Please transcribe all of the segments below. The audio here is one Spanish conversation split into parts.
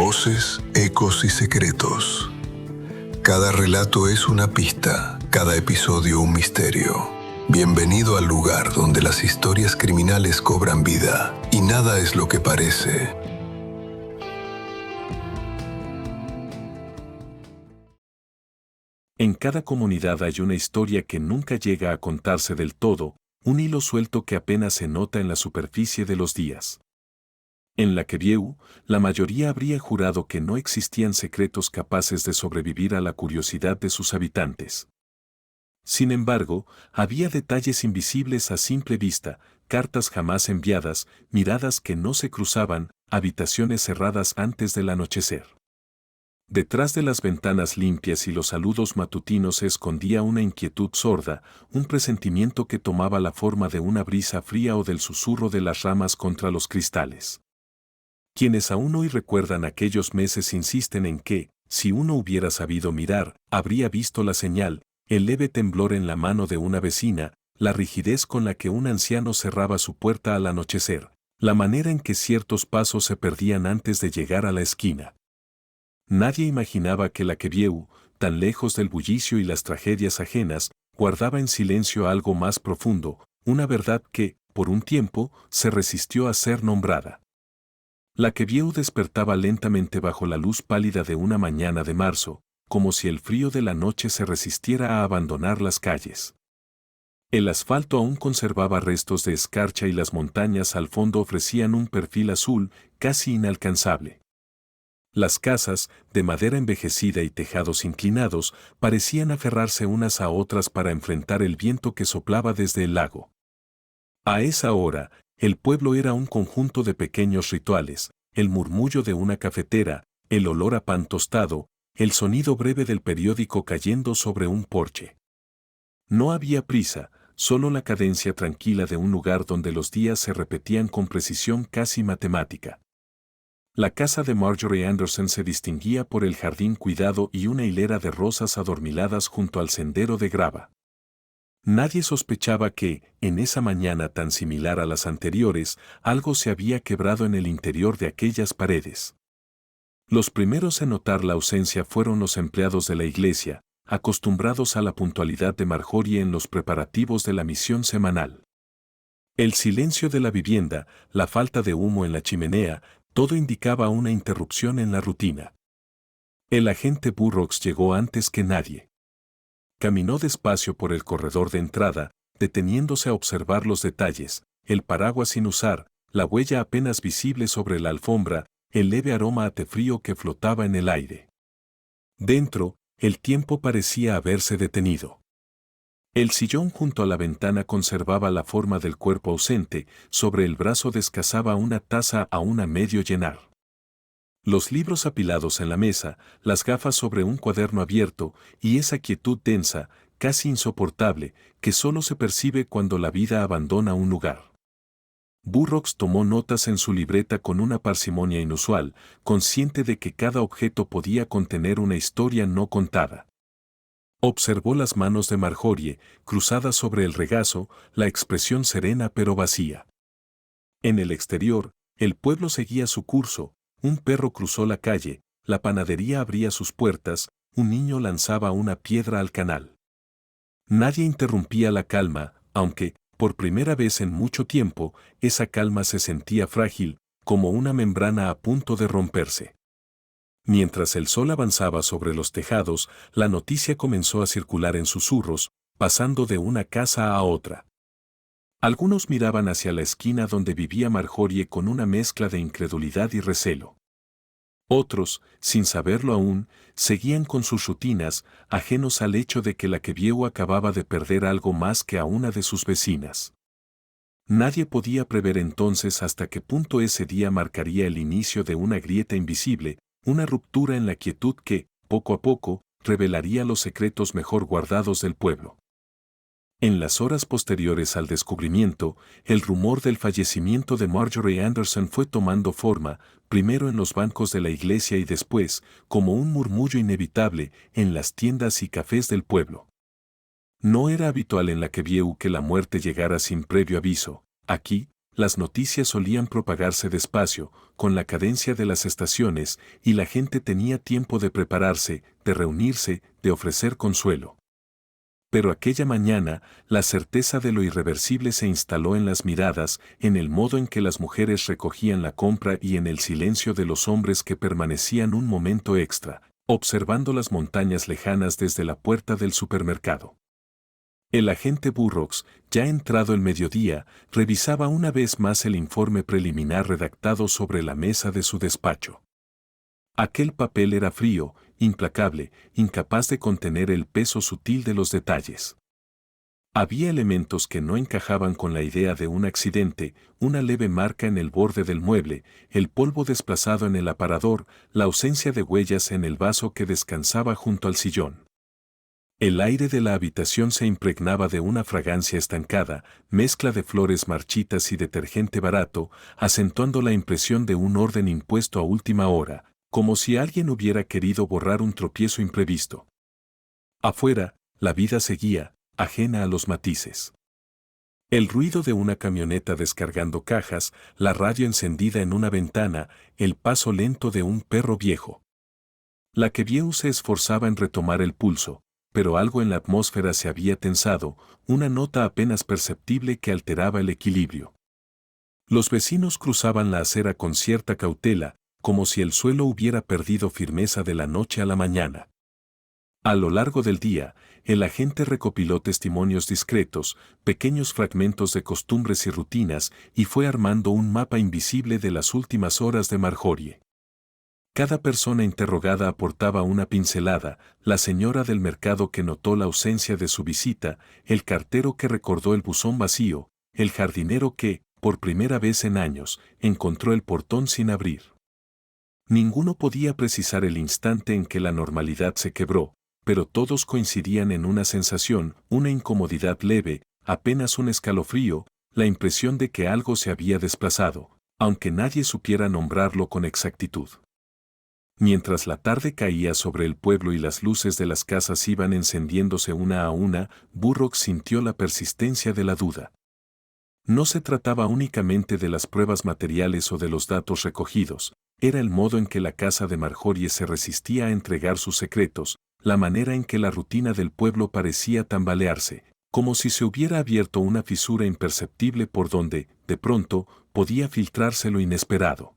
Voces, ecos y secretos. Cada relato es una pista, cada episodio un misterio. Bienvenido al lugar donde las historias criminales cobran vida y nada es lo que parece. En cada comunidad hay una historia que nunca llega a contarse del todo, un hilo suelto que apenas se nota en la superficie de los días. En Laquebieu, la mayoría habría jurado que no existían secretos capaces de sobrevivir a la curiosidad de sus habitantes. Sin embargo, había detalles invisibles a simple vista, cartas jamás enviadas, miradas que no se cruzaban, habitaciones cerradas antes del anochecer. Detrás de las ventanas limpias y los saludos matutinos se escondía una inquietud sorda, un presentimiento que tomaba la forma de una brisa fría o del susurro de las ramas contra los cristales. Quienes aún hoy recuerdan aquellos meses insisten en que, si uno hubiera sabido mirar, habría visto la señal, el leve temblor en la mano de una vecina, la rigidez con la que un anciano cerraba su puerta al anochecer, la manera en que ciertos pasos se perdían antes de llegar a la esquina. Nadie imaginaba que Laquebieu, tan lejos del bullicio y las tragedias ajenas, guardaba en silencio algo más profundo, una verdad que, por un tiempo, se resistió a ser nombrada. Laquebieu despertaba lentamente bajo la luz pálida de una mañana de marzo, como si el frío de la noche se resistiera a abandonar las calles. El asfalto aún conservaba restos de escarcha y las montañas al fondo ofrecían un perfil azul, casi inalcanzable. Las casas, de madera envejecida y tejados inclinados, parecían aferrarse unas a otras para enfrentar el viento que soplaba desde el lago. A esa hora, el pueblo era un conjunto de pequeños rituales, el murmullo de una cafetera, el olor a pan tostado, el sonido breve del periódico cayendo sobre un porche. No había prisa, solo la cadencia tranquila de un lugar donde los días se repetían con precisión casi matemática. La casa de Marjorie Anderson se distinguía por el jardín cuidado y una hilera de rosas adormiladas junto al sendero de grava. Nadie sospechaba que, en esa mañana tan similar a las anteriores, algo se había quebrado en el interior de aquellas paredes. Los primeros en notar la ausencia fueron los empleados de la iglesia, acostumbrados a la puntualidad de Marjorie en los preparativos de la misión semanal. El silencio de la vivienda, la falta de humo en la chimenea, todo indicaba una interrupción en la rutina. El agente Burroughs llegó antes que nadie. Caminó despacio por el corredor de entrada, deteniéndose a observar los detalles, el paraguas sin usar, la huella apenas visible sobre la alfombra, el leve aroma a té frío que flotaba en el aire. Dentro, el tiempo parecía haberse detenido. El sillón junto a la ventana conservaba la forma del cuerpo ausente, sobre el brazo descansaba una taza aún a medio llenar. Los libros apilados en la mesa, las gafas sobre un cuaderno abierto, y esa quietud densa, casi insoportable, que solo se percibe cuando la vida abandona un lugar. Burroughs tomó notas en su libreta con una parsimonia inusual, consciente de que cada objeto podía contener una historia no contada. Observó las manos de Marjorie, cruzadas sobre el regazo, la expresión serena pero vacía. En el exterior, el pueblo seguía su curso, un perro cruzó la calle, la panadería abría sus puertas, un niño lanzaba una piedra al canal. Nadie interrumpía la calma, aunque, por primera vez en mucho tiempo, esa calma se sentía frágil, como una membrana a punto de romperse. Mientras el sol avanzaba sobre los tejados, la noticia comenzó a circular en susurros, pasando de una casa a otra. Algunos miraban hacia la esquina donde vivía Marjorie con una mezcla de incredulidad y recelo. Otros, sin saberlo aún, seguían con sus rutinas, ajenos al hecho de que Laquebieu acababa de perder algo más que a una de sus vecinas. Nadie podía prever entonces hasta qué punto ese día marcaría el inicio de una grieta invisible, una ruptura en la quietud que, poco a poco, revelaría los secretos mejor guardados del pueblo. En las horas posteriores al descubrimiento, el rumor del fallecimiento de Marjorie Anderson fue tomando forma, primero en los bancos de la iglesia y después, como un murmullo inevitable, en las tiendas y cafés del pueblo. No era habitual en Laquebieu que la muerte llegara sin previo aviso. Aquí, las noticias solían propagarse despacio, con la cadencia de las estaciones, y la gente tenía tiempo de prepararse, de reunirse, de ofrecer consuelo. Pero aquella mañana, la certeza de lo irreversible se instaló en las miradas, en el modo en que las mujeres recogían la compra y en el silencio de los hombres que permanecían un momento extra, observando las montañas lejanas desde la puerta del supermercado. El agente Burroughs, ya entrado el mediodía, revisaba una vez más el informe preliminar redactado sobre la mesa de su despacho. Aquel papel era frío, implacable, incapaz de contener el peso sutil de los detalles. Había elementos que no encajaban con la idea de un accidente, una leve marca en el borde del mueble, el polvo desplazado en el aparador, la ausencia de huellas en el vaso que descansaba junto al sillón. El aire de la habitación se impregnaba de una fragancia estancada, mezcla de flores marchitas y detergente barato, acentuando la impresión de un orden impuesto a última hora, como si alguien hubiera querido borrar un tropiezo imprevisto. Afuera, la vida seguía, ajena a los matices. El ruido de una camioneta descargando cajas, la radio encendida en una ventana, el paso lento de un perro viejo. La Quevieux se esforzaba en retomar el pulso, pero algo en la atmósfera se había tensado, una nota apenas perceptible que alteraba el equilibrio. Los vecinos cruzaban la acera con cierta cautela, como si el suelo hubiera perdido firmeza de la noche a la mañana. A lo largo del día, el agente recopiló testimonios discretos, pequeños fragmentos de costumbres y rutinas, y fue armando un mapa invisible de las últimas horas de Marjorie. Cada persona interrogada aportaba una pincelada, la señora del mercado que notó la ausencia de su visita, el cartero que recordó el buzón vacío, el jardinero que, por primera vez en años, encontró el portón sin abrir. Ninguno podía precisar el instante en que la normalidad se quebró, pero todos coincidían en una sensación, una incomodidad leve, apenas un escalofrío, la impresión de que algo se había desplazado, aunque nadie supiera nombrarlo con exactitud. Mientras la tarde caía sobre el pueblo y las luces de las casas iban encendiéndose una a una, Burroughs sintió la persistencia de la duda. No se trataba únicamente de las pruebas materiales o de los datos recogidos, era el modo en que la casa de Marjorie se resistía a entregar sus secretos, la manera en que la rutina del pueblo parecía tambalearse, como si se hubiera abierto una fisura imperceptible por donde, de pronto, podía filtrarse lo inesperado.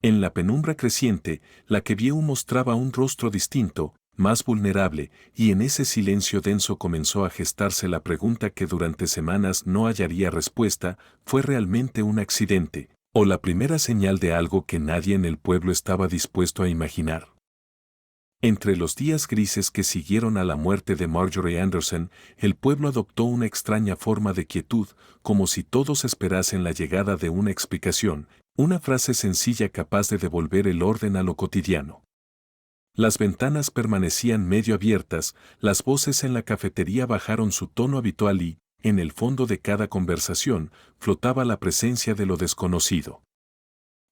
En la penumbra creciente, la Quevieux mostraba un rostro distinto, más vulnerable, y en ese silencio denso comenzó a gestarse la pregunta que durante semanas no hallaría respuesta: ¿fue realmente un accidente, o la primera señal de algo que nadie en el pueblo estaba dispuesto a imaginar? Entre los días grises que siguieron a la muerte de Marjorie Anderson, el pueblo adoptó una extraña forma de quietud, como si todos esperasen la llegada de una explicación, una frase sencilla capaz de devolver el orden a lo cotidiano. Las ventanas permanecían medio abiertas, las voces en la cafetería bajaron su tono habitual y, en el fondo de cada conversación, flotaba la presencia de lo desconocido.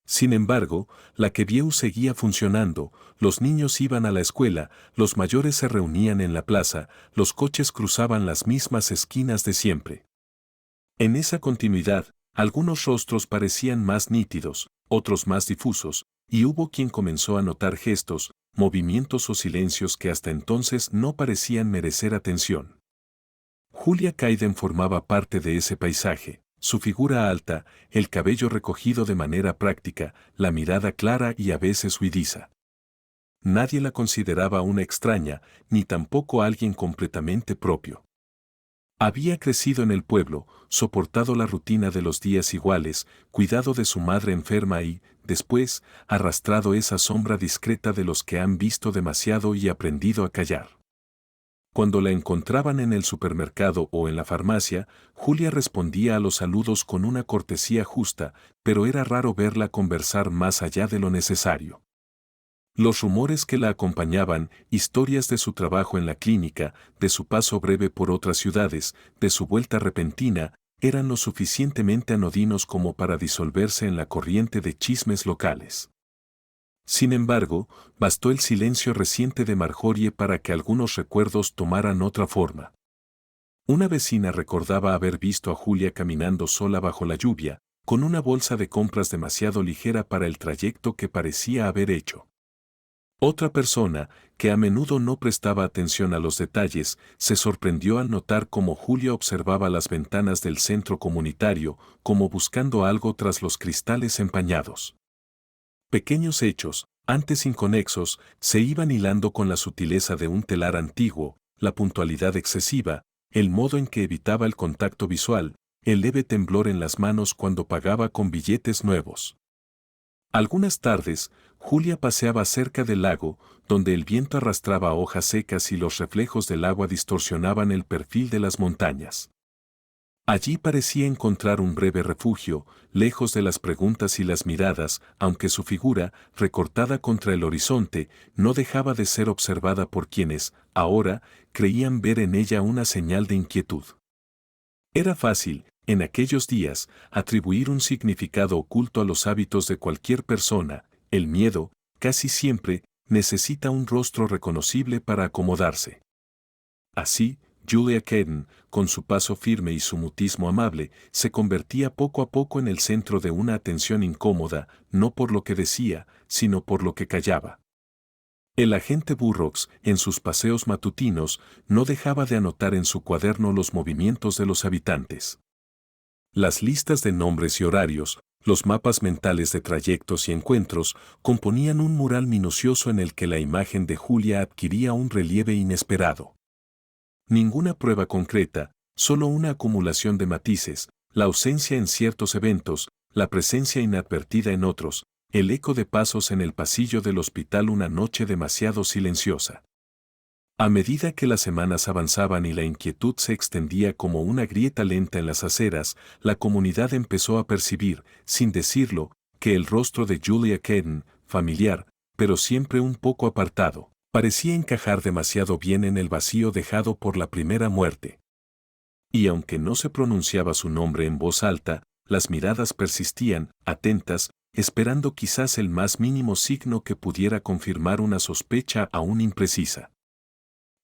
Sin embargo, la Quevieux seguía funcionando, los niños iban a la escuela, los mayores se reunían en la plaza, los coches cruzaban las mismas esquinas de siempre. En esa continuidad, algunos rostros parecían más nítidos, otros más difusos, y hubo quien comenzó a notar gestos, movimientos o silencios que hasta entonces no parecían merecer atención. Julia Caiden formaba parte de ese paisaje. Su figura alta, el cabello recogido de manera práctica, la mirada clara y a veces huidiza. Nadie la consideraba una extraña, ni tampoco alguien completamente propio. Había crecido en el pueblo, soportado la rutina de los días iguales, cuidado de su madre enferma y, después, arrastrado esa sombra discreta de los que han visto demasiado y aprendido a callar. Cuando la encontraban en el supermercado o en la farmacia, Julia respondía a los saludos con una cortesía justa, pero era raro verla conversar más allá de lo necesario. Los rumores que la acompañaban, historias de su trabajo en la clínica, de su paso breve por otras ciudades, de su vuelta repentina, eran lo suficientemente anodinos como para disolverse en la corriente de chismes locales. Sin embargo, bastó el silencio reciente de Marjorie para que algunos recuerdos tomaran otra forma. Una vecina recordaba haber visto a Julia caminando sola bajo la lluvia, con una bolsa de compras demasiado ligera para el trayecto que parecía haber hecho. Otra persona, que a menudo no prestaba atención a los detalles, se sorprendió al notar cómo Julia observaba las ventanas del centro comunitario, como buscando algo tras los cristales empañados. Pequeños hechos, antes inconexos, se iban hilando con la sutileza de un telar antiguo, la puntualidad excesiva, el modo en que evitaba el contacto visual, el leve temblor en las manos cuando pagaba con billetes nuevos. Algunas tardes, Julia paseaba cerca del lago, donde el viento arrastraba hojas secas y los reflejos del agua distorsionaban el perfil de las montañas. Allí parecía encontrar un breve refugio, lejos de las preguntas y las miradas, aunque su figura, recortada contra el horizonte, no dejaba de ser observada por quienes, ahora, creían ver en ella una señal de inquietud. Era fácil, en aquellos días, atribuir un significado oculto a los hábitos de cualquier persona. El miedo, casi siempre, necesita un rostro reconocible para acomodarse. Así, Julia Caden, con su paso firme y su mutismo amable, se convertía poco a poco en el centro de una atención incómoda, no por lo que decía, sino por lo que callaba. El agente Burroughs, en sus paseos matutinos, no dejaba de anotar en su cuaderno los movimientos de los habitantes. Las listas de nombres y horarios, los mapas mentales de trayectos y encuentros, componían un mural minucioso en el que la imagen de Julia adquiría un relieve inesperado. Ninguna prueba concreta, solo una acumulación de matices, la ausencia en ciertos eventos, la presencia inadvertida en otros, el eco de pasos en el pasillo del hospital una noche demasiado silenciosa. A medida que las semanas avanzaban y la inquietud se extendía como una grieta lenta en las aceras, la comunidad empezó a percibir, sin decirlo, que el rostro de Julia Caden, familiar, pero siempre un poco apartado, parecía encajar demasiado bien en el vacío dejado por la primera muerte. Y aunque no se pronunciaba su nombre en voz alta, las miradas persistían, atentas, esperando quizás el más mínimo signo que pudiera confirmar una sospecha aún imprecisa.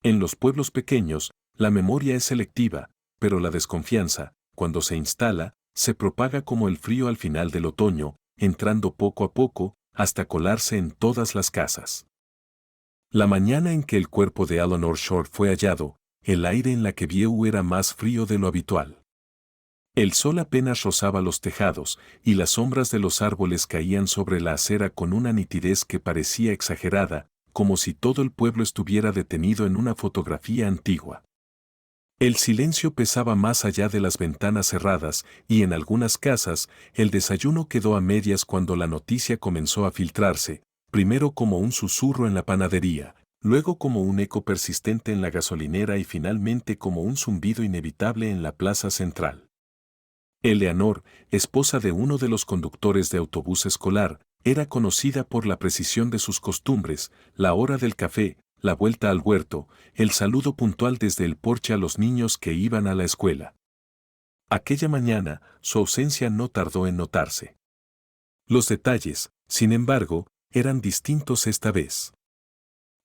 En los pueblos pequeños, la memoria es selectiva, pero la desconfianza, cuando se instala, se propaga como el frío al final del otoño, entrando poco a poco, hasta colarse en todas las casas. La mañana en que el cuerpo de Eleanor Short fue hallado, el aire en la que View era más frío de lo habitual. El sol apenas rozaba los tejados, y las sombras de los árboles caían sobre la acera con una nitidez que parecía exagerada, como si todo el pueblo estuviera detenido en una fotografía antigua. El silencio pesaba más allá de las ventanas cerradas, y en algunas casas, el desayuno quedó a medias cuando la noticia comenzó a filtrarse, primero como un susurro en la panadería, luego como un eco persistente en la gasolinera y finalmente como un zumbido inevitable en la plaza central. Eleanor, esposa de uno de los conductores de autobús escolar, era conocida por la precisión de sus costumbres, la hora del café, la vuelta al huerto, el saludo puntual desde el porche a los niños que iban a la escuela. Aquella mañana, su ausencia no tardó en notarse. Los detalles, sin embargo, eran distintos esta vez.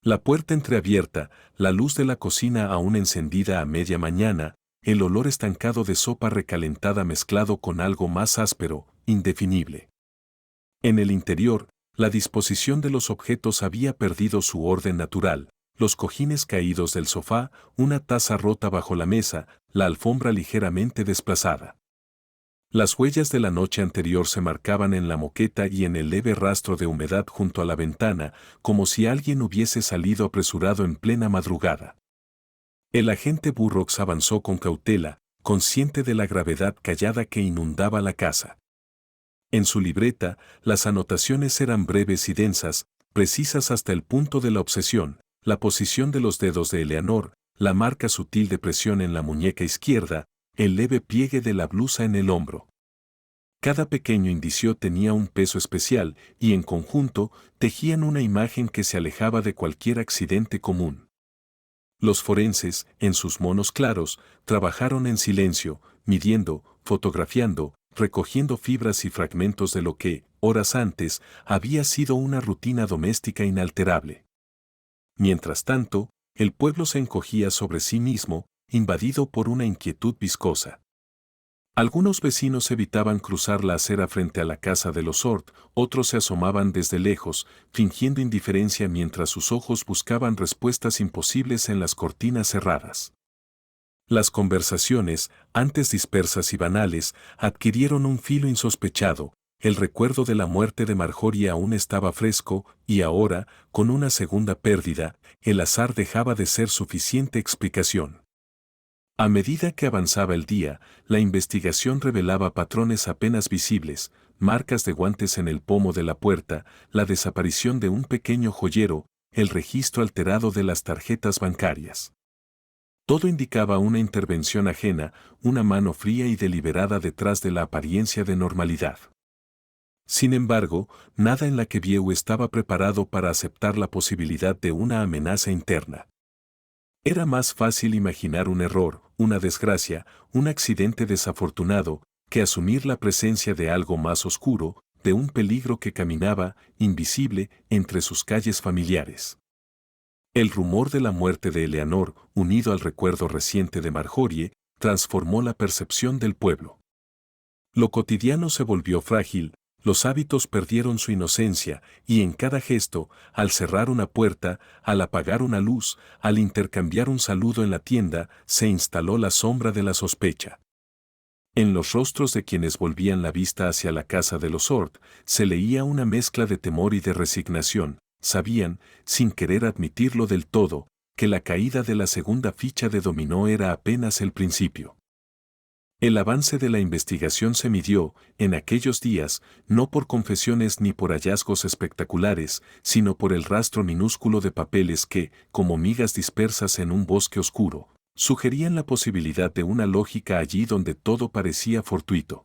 La puerta entreabierta, la luz de la cocina aún encendida a media mañana, el olor estancado de sopa recalentada mezclado con algo más áspero, indefinible. En el interior, la disposición de los objetos había perdido su orden natural, los cojines caídos del sofá, una taza rota bajo la mesa, la alfombra ligeramente desplazada. Las huellas de la noche anterior se marcaban en la moqueta y en el leve rastro de humedad junto a la ventana, como si alguien hubiese salido apresurado en plena madrugada. El agente Burroughs avanzó con cautela, consciente de la gravedad callada que inundaba la casa. En su libreta, las anotaciones eran breves y densas, precisas hasta el punto de la obsesión, la posición de los dedos de Eleanor, la marca sutil de presión en la muñeca izquierda, el leve pliegue de la blusa en el hombro. Cada pequeño indicio tenía un peso especial y en conjunto tejían una imagen que se alejaba de cualquier accidente común. Los forenses, en sus monos claros, trabajaron en silencio, midiendo, fotografiando, recogiendo fibras y fragmentos de lo que, horas antes, había sido una rutina doméstica inalterable. Mientras tanto, el pueblo se encogía sobre sí mismo, invadido por una inquietud viscosa. Algunos vecinos evitaban cruzar la acera frente a la casa de los Ord, otros se asomaban desde lejos, fingiendo indiferencia mientras sus ojos buscaban respuestas imposibles en las cortinas cerradas. Las conversaciones, antes dispersas y banales, adquirieron un filo insospechado. El recuerdo de la muerte de Marjorie aún estaba fresco, y ahora, con una segunda pérdida, el azar dejaba de ser suficiente explicación. A medida que avanzaba el día, la investigación revelaba patrones apenas visibles, marcas de guantes en el pomo de la puerta, la desaparición de un pequeño joyero, el registro alterado de las tarjetas bancarias. Todo indicaba una intervención ajena, una mano fría y deliberada detrás de la apariencia de normalidad. Sin embargo, nada en la Quevieu estaba preparado para aceptar la posibilidad de una amenaza interna. Era más fácil imaginar un error, una desgracia, un accidente desafortunado, que asumir la presencia de algo más oscuro, de un peligro que caminaba, invisible, entre sus calles familiares. El rumor de la muerte de Eleanor, unido al recuerdo reciente de Marjorie, transformó la percepción del pueblo. Lo cotidiano se volvió frágil, los hábitos perdieron su inocencia, y en cada gesto, al cerrar una puerta, al apagar una luz, al intercambiar un saludo en la tienda, se instaló la sombra de la sospecha. En los rostros de quienes volvían la vista hacia la casa de los Ord, se leía una mezcla de temor y de resignación. Sabían, sin querer admitirlo del todo, que la caída de la segunda ficha de dominó era apenas el principio. El avance de la investigación se midió, en aquellos días, no por confesiones ni por hallazgos espectaculares, sino por el rastro minúsculo de papeles que, como migas dispersas en un bosque oscuro, sugerían la posibilidad de una lógica allí donde todo parecía fortuito.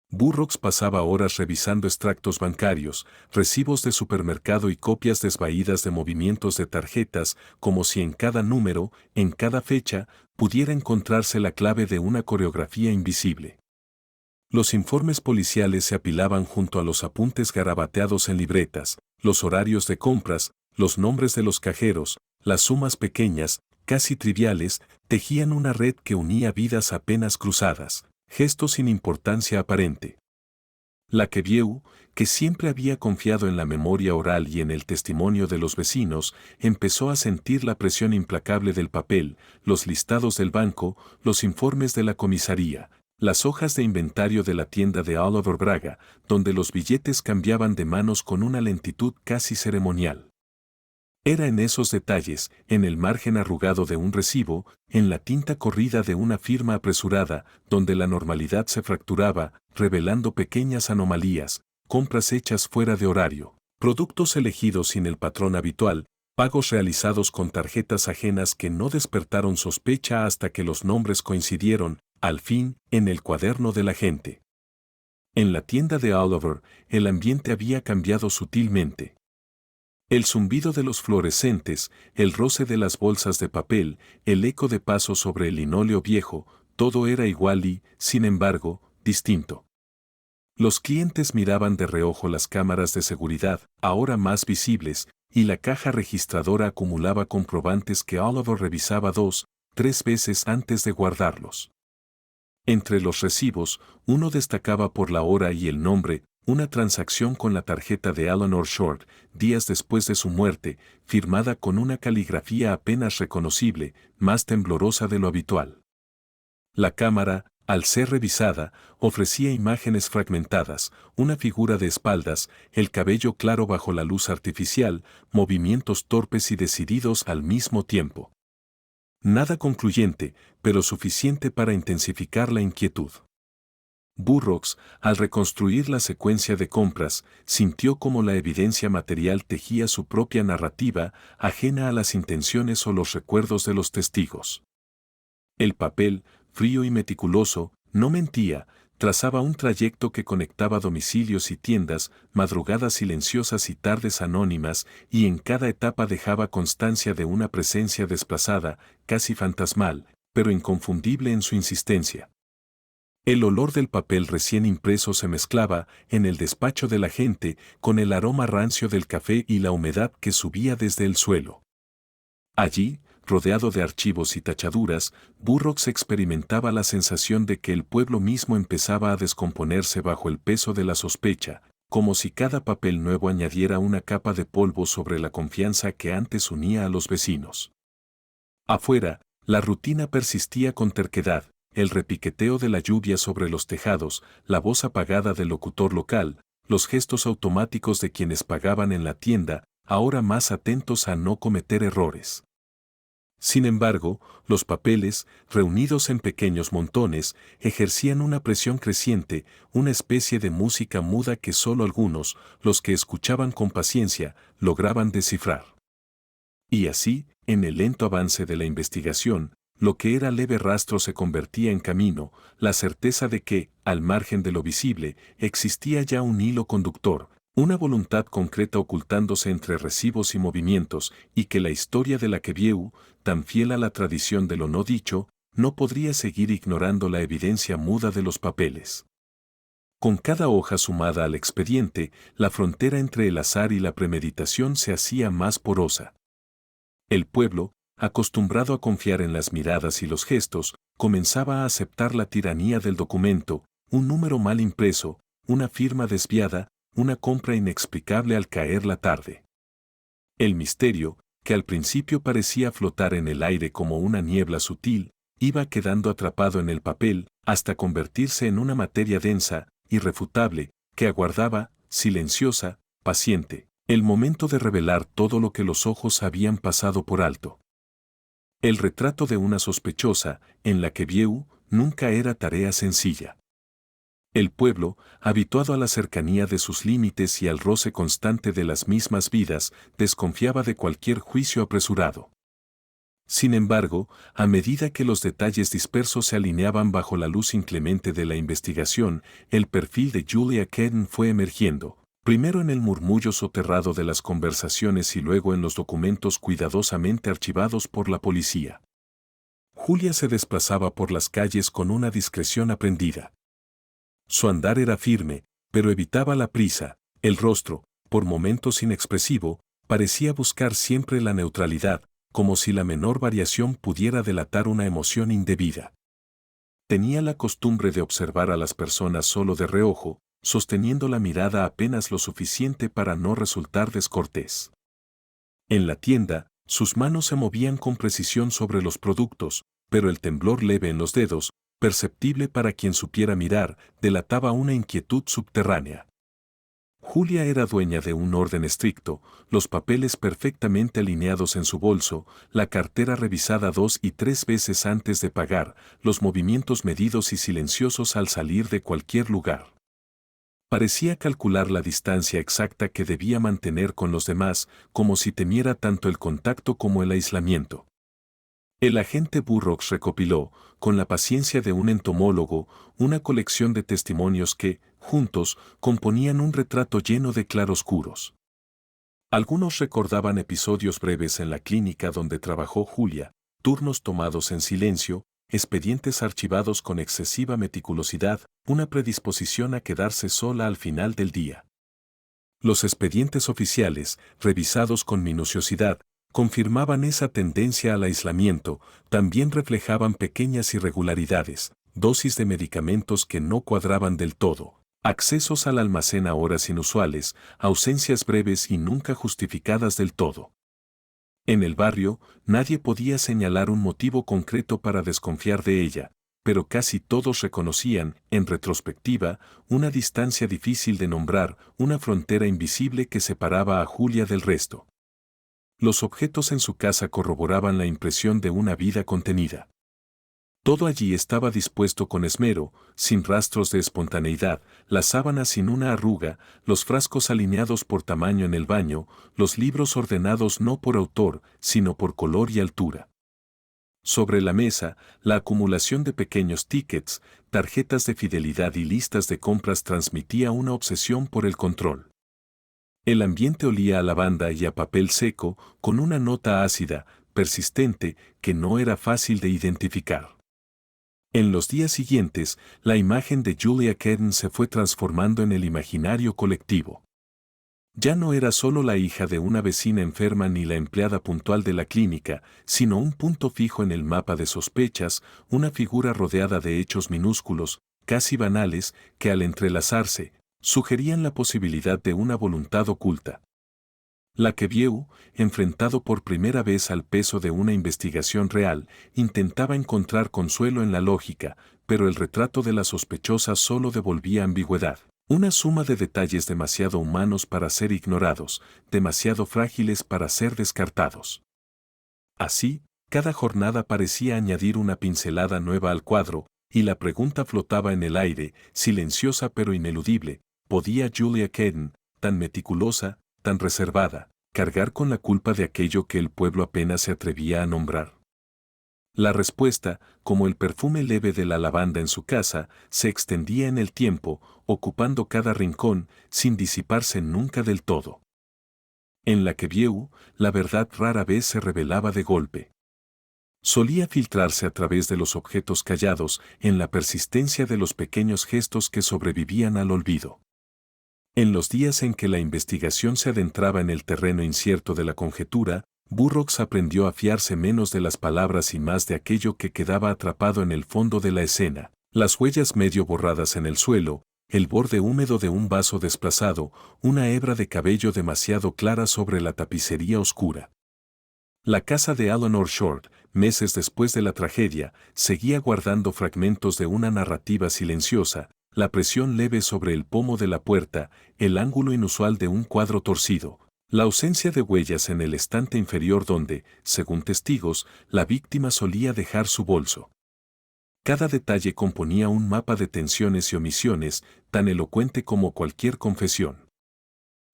Burroughs pasaba horas revisando extractos bancarios, recibos de supermercado y copias desvaídas de movimientos de tarjetas, como si en cada número, en cada fecha, pudiera encontrarse la clave de una coreografía invisible. Los informes policiales se apilaban junto a los apuntes garabateados en libretas, los horarios de compras, los nombres de los cajeros, las sumas pequeñas, casi triviales, tejían una red que unía vidas apenas cruzadas, gestos sin importancia aparente. La Quevieu, que siempre había confiado en la memoria oral y en el testimonio de los vecinos, empezó a sentir la presión implacable del papel, los listados del banco, los informes de la comisaría, las hojas de inventario de la tienda de Oliver Braga, donde los billetes cambiaban de manos con una lentitud casi ceremonial. Era en esos detalles, en el margen arrugado de un recibo, en la tinta corrida de una firma apresurada, donde la normalidad se fracturaba, revelando pequeñas anomalías, compras hechas fuera de horario, productos elegidos sin el patrón habitual, pagos realizados con tarjetas ajenas que no despertaron sospecha hasta que los nombres coincidieron, al fin, en el cuaderno del agente. En la tienda de Oliver, el ambiente había cambiado sutilmente. El zumbido de los fluorescentes, el roce de las bolsas de papel, el eco de pasos sobre el linóleo viejo, todo era igual y, sin embargo, distinto. Los clientes miraban de reojo las cámaras de seguridad, ahora más visibles, y la caja registradora acumulaba comprobantes que Oliver revisaba 2, 3 veces antes de guardarlos. Entre los recibos, uno destacaba por la hora y el nombre, una transacción con la tarjeta de Eleanor Short, días después de su muerte, firmada con una caligrafía apenas reconocible, más temblorosa de lo habitual. La cámara, al ser revisada, ofrecía imágenes fragmentadas, una figura de espaldas, el cabello claro bajo la luz artificial, movimientos torpes y decididos al mismo tiempo. Nada concluyente, pero suficiente para intensificar la inquietud. Burroughs, al reconstruir la secuencia de compras, sintió cómo la evidencia material tejía su propia narrativa, ajena a las intenciones o los recuerdos de los testigos. El papel, frío y meticuloso, no mentía, trazaba un trayecto que conectaba domicilios y tiendas, madrugadas silenciosas y tardes anónimas, y en cada etapa dejaba constancia de una presencia desplazada, casi fantasmal, pero inconfundible en su insistencia. El olor del papel recién impreso se mezclaba, en el despacho de la gente, con el aroma rancio del café y la humedad que subía desde el suelo. Allí, rodeado de archivos y tachaduras, Burroughs experimentaba la sensación de que el pueblo mismo empezaba a descomponerse bajo el peso de la sospecha, como si cada papel nuevo añadiera una capa de polvo sobre la confianza que antes unía a los vecinos. Afuera, la rutina persistía con terquedad, el repiqueteo de la lluvia sobre los tejados, la voz apagada del locutor local, los gestos automáticos de quienes pagaban en la tienda, ahora más atentos a no cometer errores. Sin embargo, los papeles, reunidos en pequeños montones, ejercían una presión creciente, una especie de música muda que solo algunos, los que escuchaban con paciencia, lograban descifrar. Y así, en el lento avance de la investigación, lo que era leve rastro se convertía en camino, la certeza de que, al margen de lo visible, existía ya un hilo conductor, una voluntad concreta ocultándose entre recibos y movimientos, y que la historia de la Quevieu, tan fiel a la tradición de lo no dicho, no podría seguir ignorando la evidencia muda de los papeles. Con cada hoja sumada al expediente, la frontera entre el azar y la premeditación se hacía más porosa. El pueblo, acostumbrado a confiar en las miradas y los gestos, comenzaba a aceptar la tiranía del documento, un número mal impreso, una firma desviada, una compra inexplicable al caer la tarde. El misterio, que al principio parecía flotar en el aire como una niebla sutil, iba quedando atrapado en el papel, hasta convertirse en una materia densa, irrefutable, que aguardaba, silenciosa, paciente, el momento de revelar todo lo que los ojos habían pasado por alto. El retrato de una sospechosa, en la Quevieu, nunca era tarea sencilla. El pueblo, habituado a la cercanía de sus límites y al roce constante de las mismas vidas, desconfiaba de cualquier juicio apresurado. Sin embargo, a medida que los detalles dispersos se alineaban bajo la luz inclemente de la investigación, el perfil de Julia Quedden fue emergiendo, primero en el murmullo soterrado de las conversaciones y luego en los documentos cuidadosamente archivados por la policía. Julia se desplazaba por las calles con una discreción aprendida. Su andar era firme, pero evitaba la prisa, el rostro, por momentos inexpresivo, parecía buscar siempre la neutralidad, como si la menor variación pudiera delatar una emoción indebida. Tenía la costumbre de observar a las personas solo de reojo, sosteniendo la mirada apenas lo suficiente para no resultar descortés. En la tienda, sus manos se movían con precisión sobre los productos, pero el temblor leve en los dedos, perceptible para quien supiera mirar, delataba una inquietud subterránea. Julia era dueña de un orden estricto, los papeles perfectamente alineados en su bolso, la cartera revisada 2 y 3 veces antes de pagar, los movimientos medidos y silenciosos al salir de cualquier lugar. Parecía calcular la distancia exacta que debía mantener con los demás, como si temiera tanto el contacto como el aislamiento. El agente Burroughs recopiló, con la paciencia de un entomólogo, una colección de testimonios que, juntos, componían un retrato lleno de claroscuros. Algunos recordaban episodios breves en la clínica donde trabajó Julia, turnos tomados en silencio, expedientes archivados con excesiva meticulosidad, una predisposición a quedarse sola al final del día. Los expedientes oficiales, revisados con minuciosidad, confirmaban esa tendencia al aislamiento, también reflejaban pequeñas irregularidades, dosis de medicamentos que no cuadraban del todo, accesos al almacén a horas inusuales, ausencias breves y nunca justificadas del todo. En el barrio, nadie podía señalar un motivo concreto para desconfiar de ella, pero casi todos reconocían, en retrospectiva, una distancia difícil de nombrar, una frontera invisible que separaba a Julia del resto. Los objetos en su casa corroboraban la impresión de una vida contenida. Todo allí estaba dispuesto con esmero, sin rastros de espontaneidad, las sábanas sin una arruga, los frascos alineados por tamaño en el baño, los libros ordenados no por autor, sino por color y altura. Sobre la mesa, la acumulación de pequeños tickets, tarjetas de fidelidad y listas de compras transmitía una obsesión por el control. El ambiente olía a lavanda y a papel seco, con una nota ácida, persistente, que no era fácil de identificar. En los días siguientes, la imagen de Julia Quedden se fue transformando en el imaginario colectivo. Ya no era solo la hija de una vecina enferma ni la empleada puntual de la clínica, sino un punto fijo en el mapa de sospechas, una figura rodeada de hechos minúsculos, casi banales, que al entrelazarse, sugerían la posibilidad de una voluntad oculta. Lacquevieux, enfrentado por primera vez al peso de una investigación real, intentaba encontrar consuelo en la lógica, pero el retrato de la sospechosa solo devolvía ambigüedad. Una suma de detalles demasiado humanos para ser ignorados, demasiado frágiles para ser descartados. Así, cada jornada parecía añadir una pincelada nueva al cuadro, y la pregunta flotaba en el aire, silenciosa pero ineludible: ¿podía Julia Caden, tan meticulosa, tan reservada, cargar con la culpa de aquello que el pueblo apenas se atrevía a nombrar? La respuesta, como el perfume leve de la lavanda en su casa, se extendía en el tiempo, ocupando cada rincón, sin disiparse nunca del todo. En Lacquevieux, la verdad rara vez se revelaba de golpe. Solía filtrarse a través de los objetos callados, en la persistencia de los pequeños gestos que sobrevivían al olvido. En los días en que la investigación se adentraba en el terreno incierto de la conjetura, Burroughs aprendió a fiarse menos de las palabras y más de aquello que quedaba atrapado en el fondo de la escena: las huellas medio borradas en el suelo, el borde húmedo de un vaso desplazado, una hebra de cabello demasiado clara sobre la tapicería oscura. La casa de Eleanor Short, meses después de la tragedia, seguía guardando fragmentos de una narrativa silenciosa: la presión leve sobre el pomo de la puerta, el ángulo inusual de un cuadro torcido, la ausencia de huellas en el estante inferior donde, según testigos, la víctima solía dejar su bolso. Cada detalle componía un mapa de tensiones y omisiones, tan elocuente como cualquier confesión.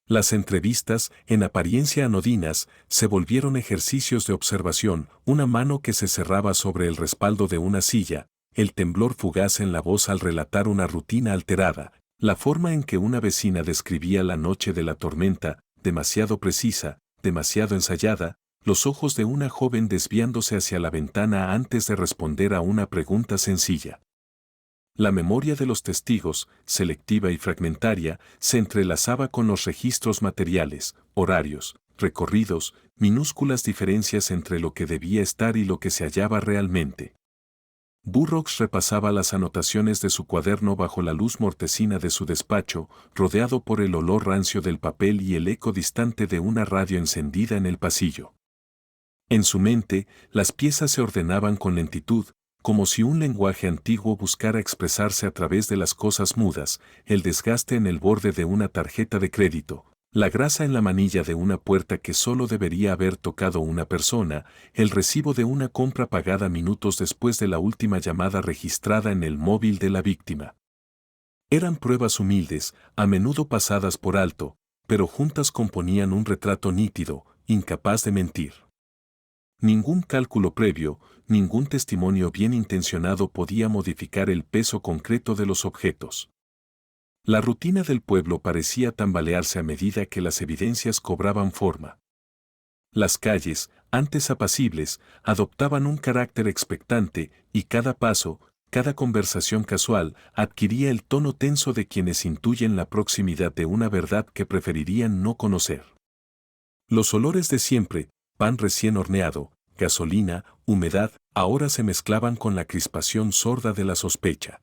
Las entrevistas, en apariencia anodinas, se volvieron ejercicios de observación: una mano que se cerraba sobre el respaldo de una silla, el temblor fugaz en la voz al relatar una rutina alterada, la forma en que una vecina describía la noche de la tormenta, demasiado precisa, demasiado ensayada, los ojos de una joven desviándose hacia la ventana antes de responder a una pregunta sencilla. La memoria de los testigos, selectiva y fragmentaria, se entrelazaba con los registros materiales, horarios, recorridos, minúsculas diferencias entre lo que debía estar y lo que se hallaba realmente. Burroughs repasaba las anotaciones de su cuaderno bajo la luz mortecina de su despacho, rodeado por el olor rancio del papel y el eco distante de una radio encendida en el pasillo. En su mente, las piezas se ordenaban con lentitud, como si un lenguaje antiguo buscara expresarse a través de las cosas mudas: el desgaste en el borde de una tarjeta de crédito, la grasa en la manilla de una puerta que solo debería haber tocado una persona, el recibo de una compra pagada minutos después de la última llamada registrada en el móvil de la víctima. Eran pruebas humildes, a menudo pasadas por alto, pero juntas componían un retrato nítido, incapaz de mentir. Ningún cálculo previo, ningún testimonio bien intencionado podía modificar el peso concreto de los objetos. La rutina del pueblo parecía tambalearse a medida que las evidencias cobraban forma. Las calles, antes apacibles, adoptaban un carácter expectante, y cada paso, cada conversación casual, adquiría el tono tenso de quienes intuyen la proximidad de una verdad que preferirían no conocer. Los olores de siempre, pan recién horneado, gasolina, humedad, ahora se mezclaban con la crispación sorda de la sospecha.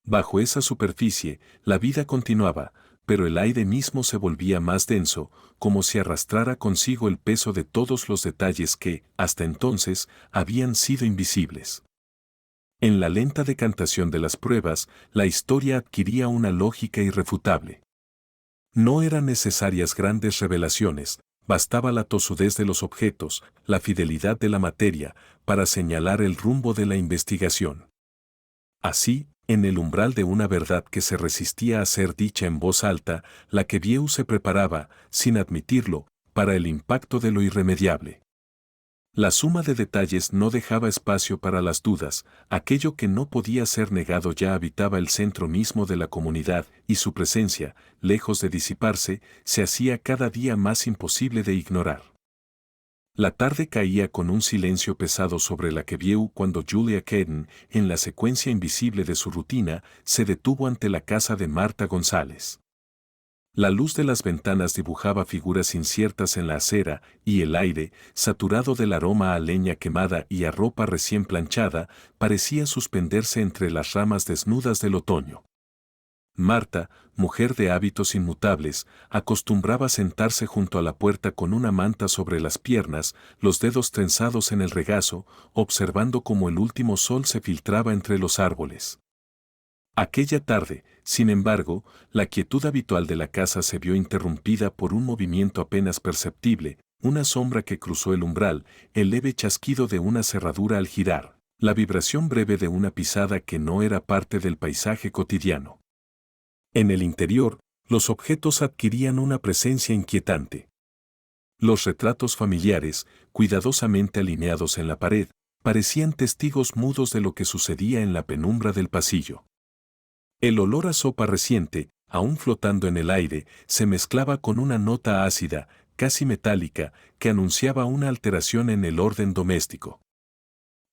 Bajo esa superficie, la vida continuaba, pero el aire mismo se volvía más denso, como si arrastrara consigo el peso de todos los detalles que, hasta entonces, habían sido invisibles. En la lenta decantación de las pruebas, la historia adquiría una lógica irrefutable. No eran necesarias grandes revelaciones, bastaba la tosudez de los objetos, la fidelidad de la materia, para señalar el rumbo de la investigación. Así, en el umbral de una verdad que se resistía a ser dicha en voz alta, Lacquevieux se preparaba, sin admitirlo, para el impacto de lo irremediable. La suma de detalles no dejaba espacio para las dudas: aquello que no podía ser negado ya habitaba el centro mismo de la comunidad, y su presencia, lejos de disiparse, se hacía cada día más imposible de ignorar. La tarde caía con un silencio pesado sobre Lacquevieux cuando Julia Caden, en la secuencia invisible de su rutina, se detuvo ante la casa de Marta González. La luz de las ventanas dibujaba figuras inciertas en la acera, y el aire, saturado del aroma a leña quemada y a ropa recién planchada, parecía suspenderse entre las ramas desnudas del otoño. Marta, mujer de hábitos inmutables, acostumbraba sentarse junto a la puerta con una manta sobre las piernas, los dedos trenzados en el regazo, observando cómo el último sol se filtraba entre los árboles. Aquella tarde, sin embargo, la quietud habitual de la casa se vio interrumpida por un movimiento apenas perceptible, una sombra que cruzó el umbral, el leve chasquido de una cerradura al girar, la vibración breve de una pisada que no era parte del paisaje cotidiano. En el interior, los objetos adquirían una presencia inquietante. Los retratos familiares, cuidadosamente alineados en la pared, parecían testigos mudos de lo que sucedía en la penumbra del pasillo. El olor a sopa reciente, aún flotando en el aire, se mezclaba con una nota ácida, casi metálica, que anunciaba una alteración en el orden doméstico.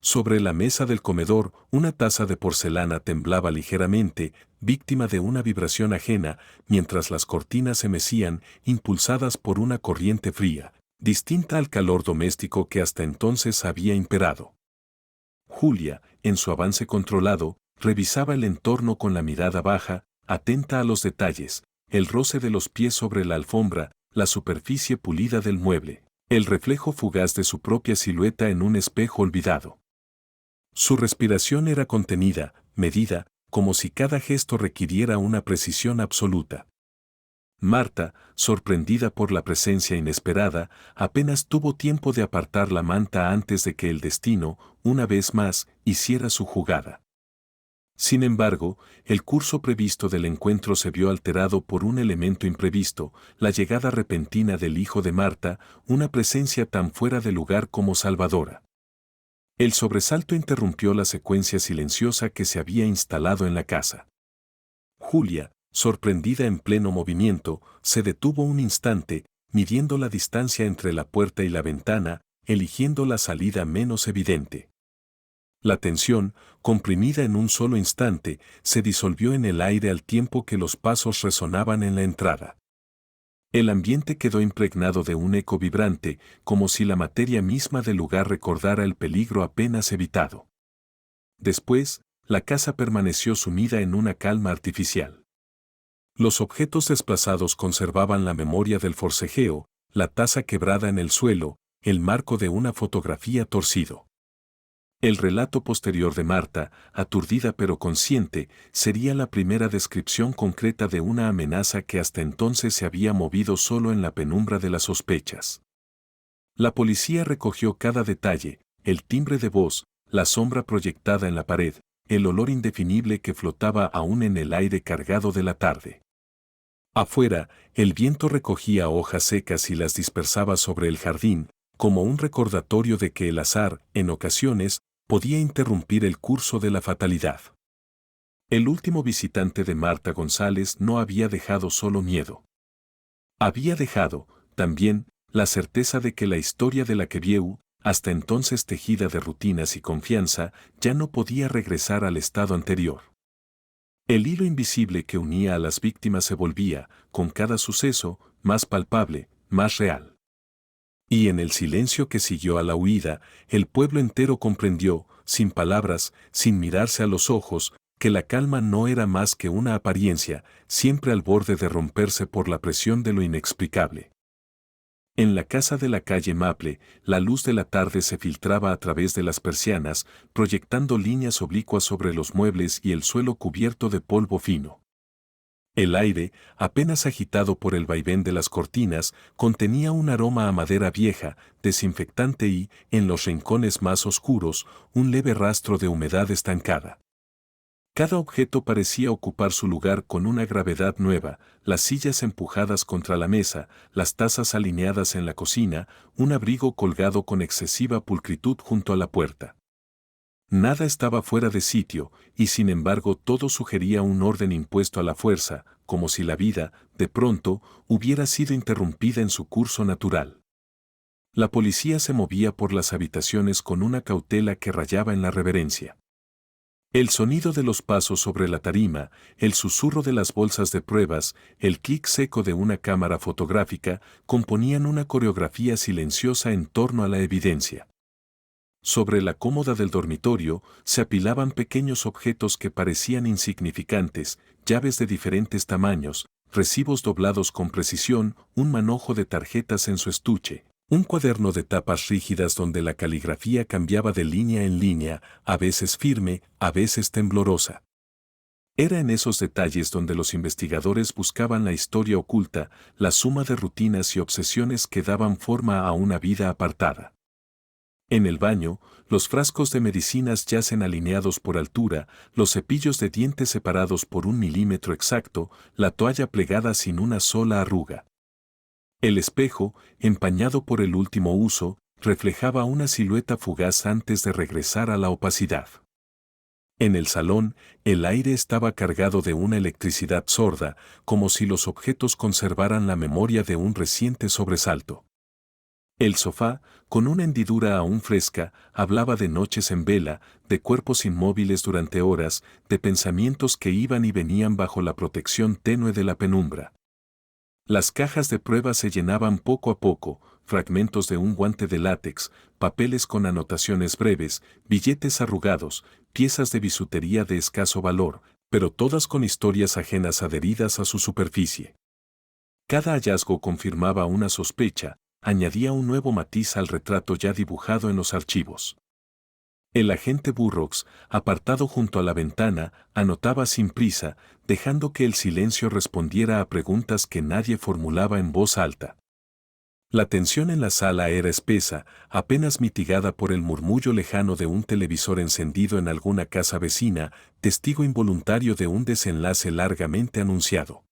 Sobre la mesa del comedor, una taza de porcelana temblaba ligeramente, víctima de una vibración ajena, mientras las cortinas se mecían, impulsadas por una corriente fría, distinta al calor doméstico que hasta entonces había imperado. Julia, en su avance controlado, revisaba el entorno con la mirada baja, atenta a los detalles, el roce de los pies sobre la alfombra, la superficie pulida del mueble, el reflejo fugaz de su propia silueta en un espejo olvidado. Su respiración era contenida, medida, como si cada gesto requiriera una precisión absoluta. Marta, sorprendida por la presencia inesperada, apenas tuvo tiempo de apartar la manta antes de que el destino, una vez más, hiciera su jugada. Sin embargo, el curso previsto del encuentro se vio alterado por un elemento imprevisto, la llegada repentina del hijo de Marta, una presencia tan fuera de lugar como salvadora. El sobresalto interrumpió la secuencia silenciosa que se había instalado en la casa. Julia, sorprendida en pleno movimiento, se detuvo un instante, midiendo la distancia entre la puerta y la ventana, eligiendo la salida menos evidente. La tensión, comprimida en un solo instante, se disolvió en el aire al tiempo que los pasos resonaban en la entrada. El ambiente quedó impregnado de un eco vibrante, como si la materia misma del lugar recordara el peligro apenas evitado. Después, la casa permaneció sumida en una calma artificial. Los objetos desplazados conservaban la memoria del forcejeo, la taza quebrada en el suelo, el marco de una fotografía torcido. El relato posterior de Marta, aturdida pero consciente, sería la primera descripción concreta de una amenaza que hasta entonces se había movido solo en la penumbra de las sospechas. La policía recogió cada detalle, el timbre de voz, la sombra proyectada en la pared, el olor indefinible que flotaba aún en el aire cargado de la tarde. Afuera, el viento recogía hojas secas y las dispersaba sobre el jardín, como un recordatorio de que el azar, en ocasiones, podía interrumpir el curso de la fatalidad. El último visitante de Marta González no había dejado solo miedo. Había dejado, también, la certeza de que la historia de la Quevieu, hasta entonces tejida de rutinas y confianza, ya no podía regresar al estado anterior. El hilo invisible que unía a las víctimas se volvía, con cada suceso, más palpable, más real. Y en el silencio que siguió a la huida, el pueblo entero comprendió, sin palabras, sin mirarse a los ojos, que la calma no era más que una apariencia, siempre al borde de romperse por la presión de lo inexplicable. En la casa de la calle Maple, la luz de la tarde se filtraba a través de las persianas, proyectando líneas oblicuas sobre los muebles y el suelo cubierto de polvo fino. El aire, apenas agitado por el vaivén de las cortinas, contenía un aroma a madera vieja, desinfectante y, en los rincones más oscuros, un leve rastro de humedad estancada. Cada objeto parecía ocupar su lugar con una gravedad nueva, las sillas empujadas contra la mesa, las tazas alineadas en la cocina, un abrigo colgado con excesiva pulcritud junto a la puerta. Nada estaba fuera de sitio, y sin embargo todo sugería un orden impuesto a la fuerza, como si la vida, de pronto, hubiera sido interrumpida en su curso natural. La policía se movía por las habitaciones con una cautela que rayaba en la reverencia. El sonido de los pasos sobre la tarima, el susurro de las bolsas de pruebas, el clic seco de una cámara fotográfica componían una coreografía silenciosa en torno a la evidencia. Sobre la cómoda del dormitorio se apilaban pequeños objetos que parecían insignificantes, llaves de diferentes tamaños, recibos doblados con precisión, un manojo de tarjetas en su estuche, un cuaderno de tapas rígidas donde la caligrafía cambiaba de línea en línea, a veces firme, a veces temblorosa. Era en esos detalles donde los investigadores buscaban la historia oculta, la suma de rutinas y obsesiones que daban forma a una vida apartada. En el baño, los frascos de medicinas yacen alineados por altura, los cepillos de dientes separados por 1 milímetro exacto, la toalla plegada sin una sola arruga. El espejo, empañado por el último uso, reflejaba una silueta fugaz antes de regresar a la opacidad. En el salón, el aire estaba cargado de una electricidad sorda, como si los objetos conservaran la memoria de un reciente sobresalto. El sofá, con una hendidura aún fresca, hablaba de noches en vela, de cuerpos inmóviles durante horas, de pensamientos que iban y venían bajo la protección tenue de la penumbra. Las cajas de pruebas se llenaban poco a poco, fragmentos de un guante de látex, papeles con anotaciones breves, billetes arrugados, piezas de bisutería de escaso valor, pero todas con historias ajenas adheridas a su superficie. Cada hallazgo confirmaba una sospecha, añadía un nuevo matiz al retrato ya dibujado en los archivos. El agente Burroughs, apartado junto a la ventana, anotaba sin prisa, dejando que el silencio respondiera a preguntas que nadie formulaba en voz alta. La tensión en la sala era espesa, apenas mitigada por el murmullo lejano de un televisor encendido en alguna casa vecina, testigo involuntario de un desenlace largamente anunciado.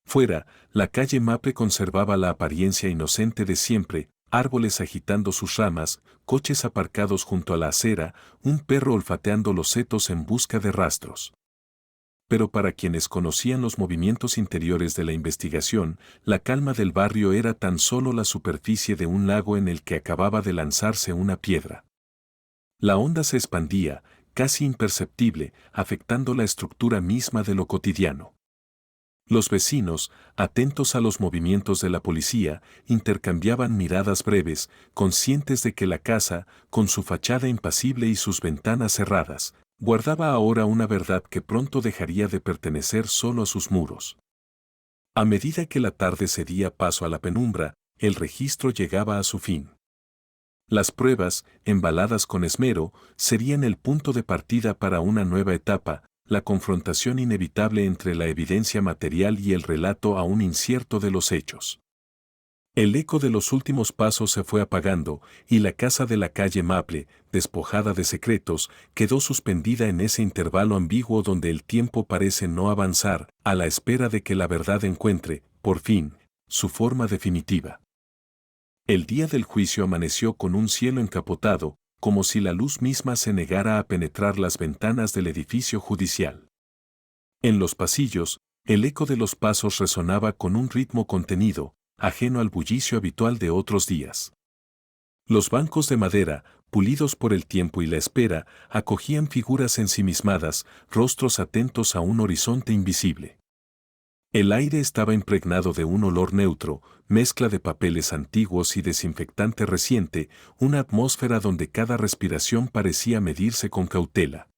Fuera, la calle Maple conservaba la apariencia inocente de siempre, árboles agitando sus ramas, coches aparcados junto a la acera, un perro olfateando los setos en busca de rastros. Pero para quienes conocían los movimientos interiores de la investigación, la calma del barrio era tan solo la superficie de un lago en el que acababa de lanzarse una piedra. La onda se expandía, casi imperceptible, afectando la estructura misma de lo cotidiano. Los vecinos, atentos a los movimientos de la policía, intercambiaban miradas breves, conscientes de que la casa, con su fachada impasible y sus ventanas cerradas, guardaba ahora una verdad que pronto dejaría de pertenecer solo a sus muros. A medida que la tarde cedía paso a la penumbra, el registro llegaba a su fin. Las pruebas, embaladas con esmero, serían el punto de partida para una nueva etapa, la confrontación inevitable entre la evidencia material y el relato aún incierto de los hechos. El eco de los últimos pasos se fue apagando, y la casa de la calle Maple, despojada de secretos, quedó suspendida en ese intervalo ambiguo donde el tiempo parece no avanzar, a la espera de que la verdad encuentre, por fin, su forma definitiva. El día del juicio amaneció con un cielo encapotado, como si la luz misma se negara a penetrar las ventanas del edificio judicial. En los pasillos, el eco de los pasos resonaba con un ritmo contenido, ajeno al bullicio habitual de otros días. Los bancos de madera, pulidos por el tiempo y la espera, acogían figuras ensimismadas, rostros atentos a un horizonte invisible. El aire estaba impregnado de un olor neutro, mezcla de papeles antiguos y desinfectante reciente, una atmósfera donde cada respiración parecía medirse con cautela.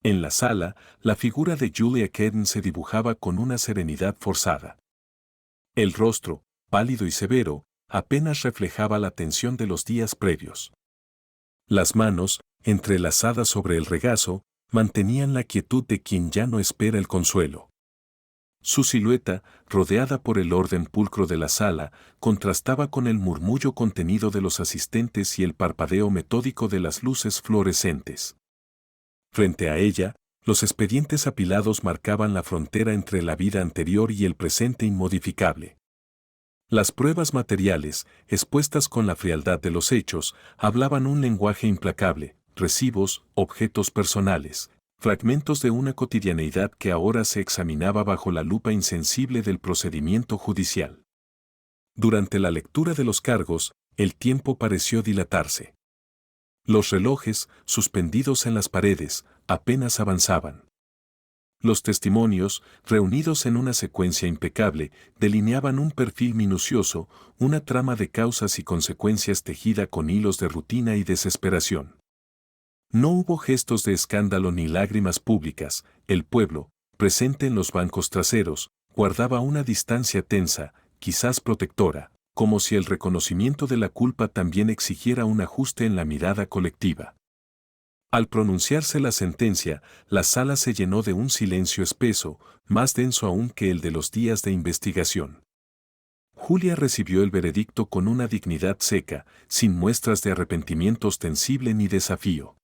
En la sala, la figura de Julia Kedden se dibujaba con una serenidad forzada. El rostro, pálido y severo, apenas reflejaba la tensión de los días previos. Las manos, entrelazadas sobre el regazo, mantenían la quietud de quien ya no espera el consuelo. Su silueta, rodeada por el orden pulcro de la sala, contrastaba con el murmullo contenido de los asistentes y el parpadeo metódico de las luces fluorescentes. Frente a ella, los expedientes apilados marcaban la frontera entre la vida anterior y el presente inmodificable. Las pruebas materiales, expuestas con la frialdad de los hechos, hablaban un lenguaje implacable, recibos, objetos personales, fragmentos de una cotidianeidad que ahora se examinaba bajo la lupa insensible del procedimiento judicial. Durante la lectura de los cargos, el tiempo pareció dilatarse. Los relojes, suspendidos en las paredes, apenas avanzaban. Los testimonios, reunidos en una secuencia impecable, delineaban un perfil minucioso, una trama de causas y consecuencias tejida con hilos de rutina y desesperación. No hubo gestos de escándalo ni lágrimas públicas. El pueblo, presente en los bancos traseros, guardaba una distancia tensa, quizás protectora, como si el reconocimiento de la culpa también exigiera un ajuste en la mirada colectiva. Al pronunciarse la sentencia, la sala se llenó de un silencio espeso, más denso aún que el de los días de investigación. Julia recibió el veredicto con una dignidad seca, sin muestras de arrepentimiento ostensible ni desafío.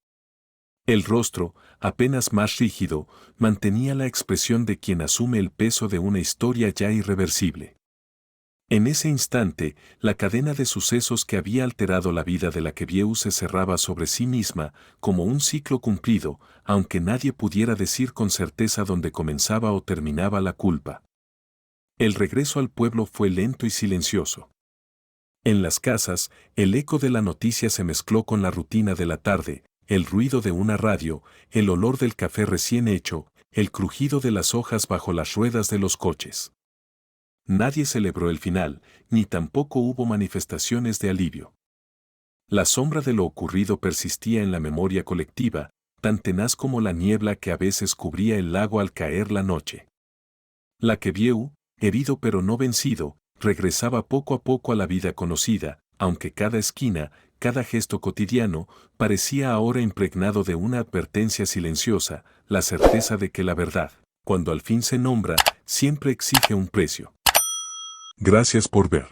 El rostro, apenas más rígido, mantenía la expresión de quien asume el peso de una historia ya irreversible. En ese instante, la cadena de sucesos que había alterado la vida de Laquevieu se cerraba sobre sí misma, como un ciclo cumplido, aunque nadie pudiera decir con certeza dónde comenzaba o terminaba la culpa. El regreso al pueblo fue lento y silencioso. En las casas, el eco de la noticia se mezcló con la rutina de la tarde, el ruido de una radio, el olor del café recién hecho, el crujido de las hojas bajo las ruedas de los coches. Nadie celebró el final, ni tampoco hubo manifestaciones de alivio. La sombra de lo ocurrido persistía en la memoria colectiva, tan tenaz como la niebla que a veces cubría el lago al caer la noche. Laquevieu, herido pero no vencido, regresaba poco a poco a la vida conocida, aunque cada esquina, cada gesto cotidiano, parecía ahora impregnado de una advertencia silenciosa, la certeza de que la verdad, cuando al fin se nombra, siempre exige un precio. Gracias por ver.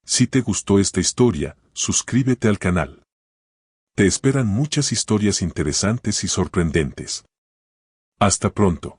Si te gustó esta historia, suscríbete al canal. Te esperan muchas historias interesantes y sorprendentes. Hasta pronto.